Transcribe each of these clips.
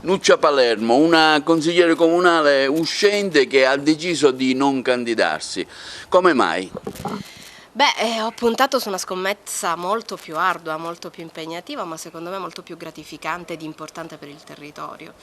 Nuccia Palermo, una consigliere comunale uscente che ha deciso di non candidarsi. Come mai? Ho puntato su una scommessa molto più ardua, molto più impegnativa, ma secondo me molto più gratificante ed importante per il territorio.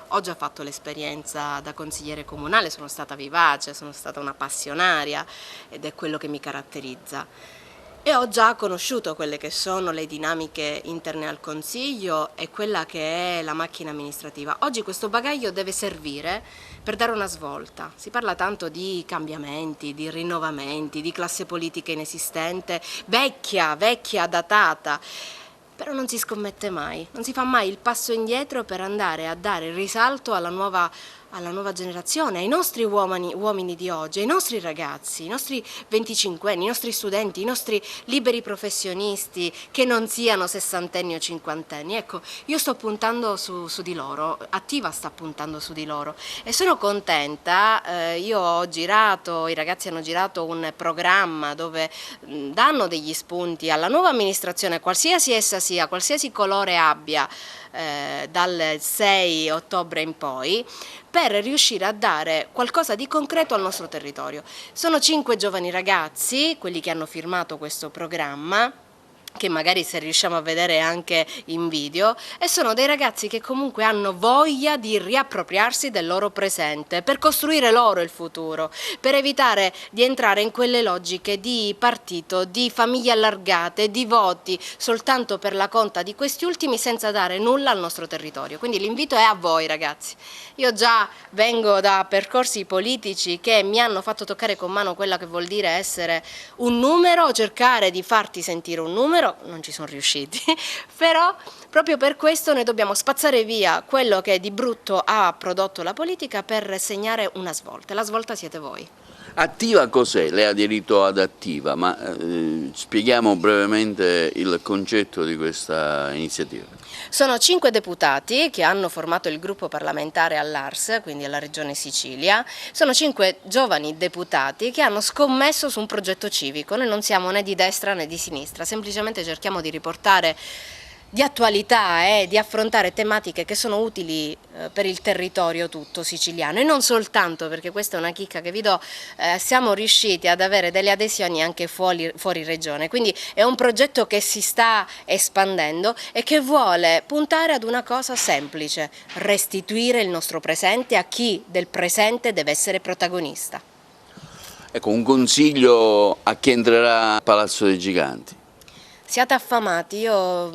Ho già fatto l'esperienza da consigliere comunale, sono stata vivace, sono stata una passionaria ed è quello che mi caratterizza. E ho già conosciuto quelle che sono le dinamiche interne al Consiglio e quella che è la macchina amministrativa. Oggi questo bagaglio deve servire per dare una svolta. Si parla tanto di cambiamenti, di rinnovamenti, di classe politica inesistente, vecchia, datata. Però non si scommette mai, non si fa mai il passo indietro per andare a dare risalto alla nuova generazione, ai nostri uomini di oggi, ai nostri ragazzi, i nostri 25enni, i nostri studenti, i nostri liberi professionisti che non siano sessantenni o cinquantenni. Ecco, io sto puntando su di loro, Attiva sta puntando su di loro e sono contenta. Io ho girato, i ragazzi hanno girato un programma dove danno degli spunti alla nuova amministrazione, qualsiasi essa sia, qualsiasi colore abbia, dal 6 ottobre in poi, per riuscire a dare qualcosa di concreto al nostro territorio. Sono 5 giovani ragazzi, quelli che hanno firmato questo programma, che magari se riusciamo a vedere anche in video, e sono dei ragazzi che comunque hanno voglia di riappropriarsi del loro presente per costruire loro il futuro, per evitare di entrare in quelle logiche di partito, di famiglie allargate, di voti soltanto per la conta di questi ultimi senza dare nulla al nostro territorio. Quindi l'invito è a voi ragazzi. Io già vengo da percorsi politici che mi hanno fatto toccare con mano quella che vuol dire essere un numero, cercare di farti sentire un numero. Non ci sono riusciti, però proprio per questo noi dobbiamo spazzare via quello che di brutto ha prodotto la politica per segnare una svolta. La svolta siete voi. Attiva cos'è? Lei ha aderito ad Attiva, ma spieghiamo brevemente il concetto di questa iniziativa. Sono 5 deputati che hanno formato il gruppo parlamentare all'Ars, quindi alla Regione Sicilia. Sono 5 giovani deputati che hanno scommesso su un progetto civico. Noi non siamo né di destra né di sinistra, semplicemente cerchiamo di riportare di attualità e di affrontare tematiche che sono utili per il territorio tutto siciliano e non soltanto, perché questa è una chicca che vi do, siamo riusciti ad avere delle adesioni anche fuori regione, quindi è un progetto che si sta espandendo e che vuole puntare ad una cosa semplice: restituire il nostro presente a chi del presente deve essere protagonista. Ecco, un consiglio a chi entrerà a Palazzo dei Giganti. Siate affamati, io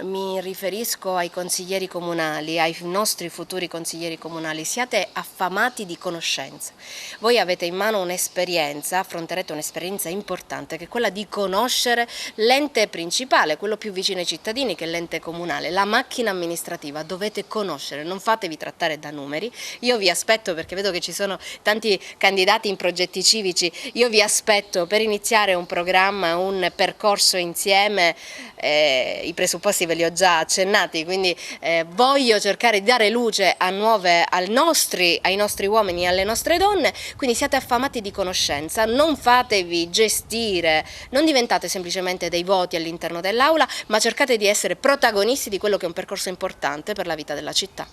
mi riferisco ai consiglieri comunali, ai nostri futuri consiglieri comunali, siate affamati di conoscenza. Voi avete in mano un'esperienza, affronterete un'esperienza importante che è quella di conoscere l'ente principale, quello più vicino ai cittadini che è l'ente comunale, la macchina amministrativa, dovete conoscere, non fatevi trattare da numeri. Io vi aspetto, perché vedo che ci sono tanti candidati in progetti civici, io vi aspetto per iniziare un programma, un percorso insieme. I presupposti ve li ho già accennati, quindi voglio cercare di dare luce ai nostri uomini e alle nostre donne, quindi siate affamati di conoscenza, non fatevi gestire, non diventate semplicemente dei voti all'interno dell'aula, ma cercate di essere protagonisti di quello che è un percorso importante per la vita della città.